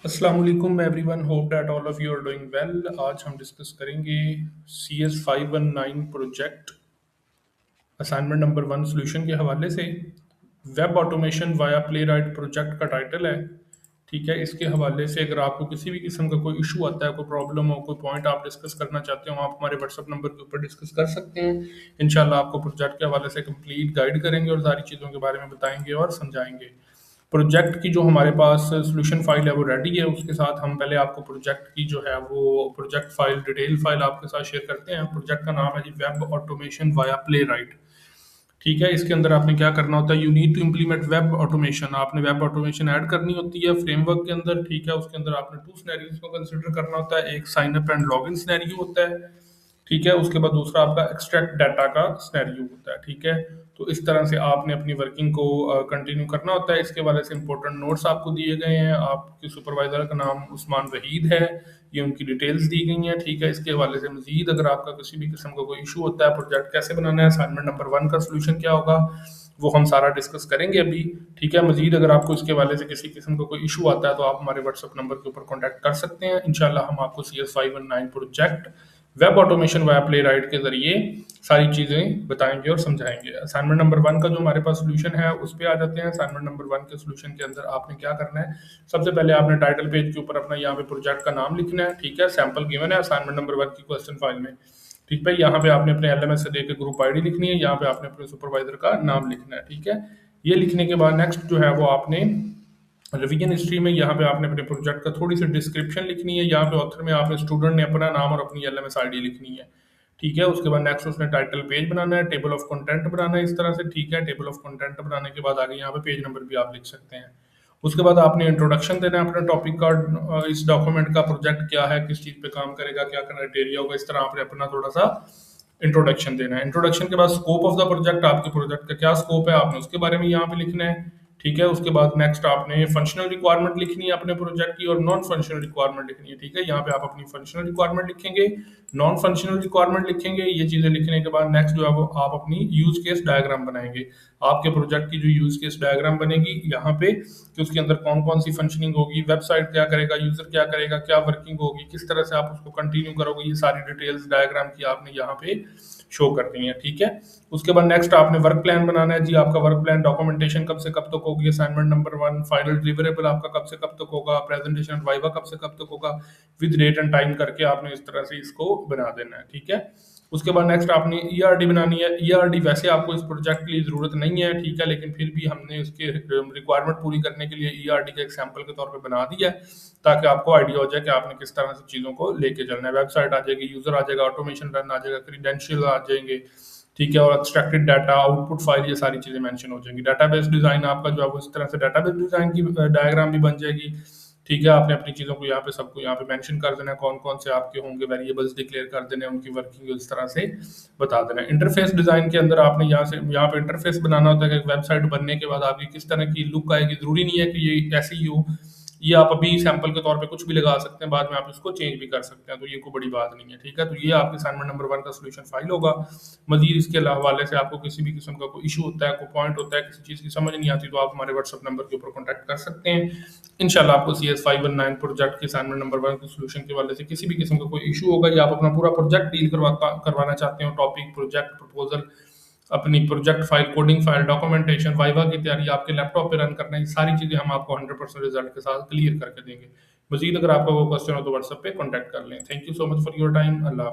अस्सलाम वालेकुम everyone, hope that all of you are doing well. आज हम डिस्कस करेंगे CS 519 project assignment number 1 solution के हवाले से। Web automation via Playwright project का टाइटल है। ठीक है, इसके हवाले से अगर आपको किसी भी किस्म का कोई इशू आता है, कोई प्रॉब्लम हो, कोई पॉइंट आप डिस्कस करना चाहते हो, आप हमारे व्हाट्सअप नंबर के ऊपर डिस्कस कर सकते हैं। इंशाल्लाह आपको प्रोजेक्ट के हवाले से कंप्लीट गाइड करेंगे और सारी चीज़ों के बारे में बताएंगे और समझाएंगे। प्रोजेक्ट की जो हमारे पास सॉल्यूशन फाइल है वो रेडी है। उसके साथ हम पहले आपको प्रोजेक्ट की जो है वो प्रोजेक्ट फाइल डिटेल फाइल आपके साथ शेयर करते हैं। प्रोजेक्ट का नाम है जी web automation via Playwright. ठीक है, इसके अंदर आपने क्या करना होता है, you need to implement web automation. आपने वेब ऑटोमेशन ऐड करनी होती है फ्रेमवर्क के अंदर। ठीक है, उसके अंदर आपने टू सिनेरियोज को कंसिडर करना होता है। एक sign up and log in scenario होता है। ठीक है, उसके बाद दूसरा आपका एक्सट्रैक्ट डाटा का सिनेरियो होता है। ठीक है, तो इस तरह से आपने अपनी वर्किंग को कंटिन्यू करना होता है। इसके वाले से इंपॉर्टेंट नोट्स आपको दिए गए हैं। आपके सुपरवाइजर का नाम उस्मान वहीद है, ये उनकी डिटेल्स दी गई हैं। ठीक है, इसके हवाले से मजीद अगर आपका किसी भी किस्म का कोई इशू होता है, प्रोजेक्ट कैसे बनाना है, असाइनमेंट नंबर 1 का सोल्यूशन क्या होगा, वो हम सारा डिस्कस करेंगे अभी। ठीक है, मजीद अगर आपको इसके हवाले से किसी किस्म का कोई इशू आता है तो आप हमारे व्हाट्सअप नंबर के ऊपर कॉन्टैक्ट कर सकते हैं। इंशाल्लाह हम आपको CS 519 project web automation via play right के जरिए सारी चीज़ें बताएंगे और समझाएंगे। असाइनमेंट नंबर 1 का जो हमारे पास सोल्यूशन है उस पर आ जाते हैं। असाइनमेंट नंबर 1 के सोल्यूशन के अंदर आपने क्या करना है, सबसे पहले आपने टाइटल पेज के ऊपर अपना यहाँ पे प्रोजेक्ट का नाम लिखना है। ठीक है, सैंपल गिवन है असाइनमेंट नंबर 1 की क्वेश्चन फाइल में। ठीक है, यहाँ पे आपने अपने LMS से लेकर ग्रुप ID लिखनी है। यहाँ पे आपने अपने सुपरवाइजर का नाम लिखना है। ठीक है, ये लिखने के बाद नेक्स्ट जो है वो आपने रिवीजन हिस्ट्री में यहाँ पे आपने अपने प्रोजेक्ट का थोड़ी सी डिस्क्रिप्शन लिखनी है। यहाँ पे ऑथर में आपने स्टूडेंट ने अपना नाम और अपनी LMS ID लिखनी है। ठीक है, उसके बाद नेक्स्ट उसने टाइटल पेज बनाना है, टेबल ऑफ कंटेंट बनाना है इस तरह से। ठीक है, टेबल ऑफ कंटेंट बनाने के बाद आगे यहाँ पे पेज नंबर भी आप लिख सकते हैं। उसके बाद आपने इंट्रोडक्शन देना है अपने टॉपिक का, इस डॉक्यूमेंट का प्रोजेक्ट क्या है, किस चीज़ पे काम करेगा, क्या क्राइटेरिया होगा, इस तरह आपने अपना थोड़ा सा इंट्रोडक्शन देना है। इंट्रोडक्शन के बाद स्कोप ऑफ द प्रोजेक्ट, आपके प्रोजेक्ट का क्या स्कोप है, आपने उसके बारे में यहाँ पे लिखना है। ठीक है, उसके बाद नेक्स्ट आपने फंक्शनल रिक्वायरमेंट लिखनी है अपने प्रोजेक्ट की और नॉन फंक्शनल रिक्वायरमेंट लिखनी है। ठीक है, यहाँ पे आप अपनी फंक्शनल रिक्वायरमेंट लिखेंगे, नॉन फंक्शनल रिक्वायरमेंट लिखेंगे। ये चीज़ें लिखने के बाद नेक्स्ट जो है वो आप अपनी यूज केस डायग्राम बनाएंगे। आपके प्रोजेक्ट की जो यूज केस डायग्राम बनेगी यहाँ पे कि उसके अंदर कौन कौन सी फंक्शनिंग होगी, वेबसाइट क्या करेगा, यूजर क्या करेगा, क्या वर्किंग होगी, किस तरह से आप उसको कंटिन्यू करोगे, ये सारी डिटेल्स डायग्राम की आपने यहाँ पे शो करनी है। ठीक है, उसके बाद नेक्स्ट आपने वर्क प्लान बनाना है जी। आपका वर्क प्लान डॉक्यूमेंटेशन कब से कब तक होगी, असाइनमेंट नंबर 1, फाइनल डिलीवरेबल आपका कब से कब तक होगा, प्रेजेंटेशन वाइवा कब से कब तक होगा, विद डेट एंड टाइम करके आपने इस तरह से इसको बना देना है। ठीक है, उसके बाद नेक्स्ट आपने ERD बनानी है। ERD वैसे आपको इस प्रोजेक्ट के लिए ज़रूरत नहीं है, ठीक है, लेकिन फिर भी हमने उसके रिक्वायरमेंट पूरी करने के लिए ERD का एग्जाम्पल के तौर पे बना दिया है, ताकि आपको आइडिया हो जाए कि आपने किस तरह से चीज़ों को लेके चलना है। वेबसाइट आ जाएगी, यूज़र आ जाएगा, ऑटोमेशन रन आ जाएगा, क्रीडेंशियल आ जाएंगे। ठीक है, और एक्सट्रैक्टेड डाटा, आउटपुट फाइल, ये सारी चीज़ें मेंशन हो जाएंगी। डाटाबेस डिज़ाइन आपका जो है वो इस तरह से डाटाबेस डिज़ाइन की डायग्राम भी बन जाएगी। ठीक है, आपने अपनी चीज़ों को यहाँ पे सबको यहाँ पे मेंशन कर देना है, कौन कौन से आपके होंगे, वेरिएबल्स डिक्लेयर कर देने हैं, उनकी वर्किंग इस तरह से बता देना है। इंटरफेस डिज़ाइन के अंदर आपने यहाँ पे इंटरफेस बनाना होता है कि वेबसाइट बनने के बाद आपकी किस तरह की लुक आएगी। ज़रूरी नहीं है कि ये ऐसी ही हो, ये आप अभी सैंपल के तौर पे कुछ भी लगा सकते हैं, बाद में आप इसको चेंज भी कर सकते हैं, तो ये कोई बड़ी बात नहीं है। ठीक है, तो ये आपके असाइनमेंट नंबर 1 का सोल्यूशन फाइल होगा। मजीद इसके हवाले से आपको किसी भी किस्म का कोई इशू होता है, कोई पॉइंट होता है, किसी चीज़ की समझ नहीं आती, तो आप हमारे व्हाट्सअप नंबर के ऊपर कॉन्टैक्ट कर सकते हैं। इंशाल्लाह आपको CS 519 प्रोजेक्ट के असाइनमेंट नंबर 1 के सोल्यूशन के हवाले से किसी भी किस्म का कोई इशू होगा या आप अपना पूरा प्रोजेक्ट डील करवाना चाहते हो, टॉपिक, प्रोजेक्ट, प्रपोजल, अपनी project file, coding file, documentation, viva की तैयारी आपके लैपटॉप पे रन करना है, ये सारी चीज़ें हम आपको 100% रिजल्ट के साथ क्लियर करके देंगे। मजीद अगर आपका वो क्वेश्चन हो तो व्हाट्सएप पे कॉन्टैक्ट कर लें। Thank you so much for your time. Allah.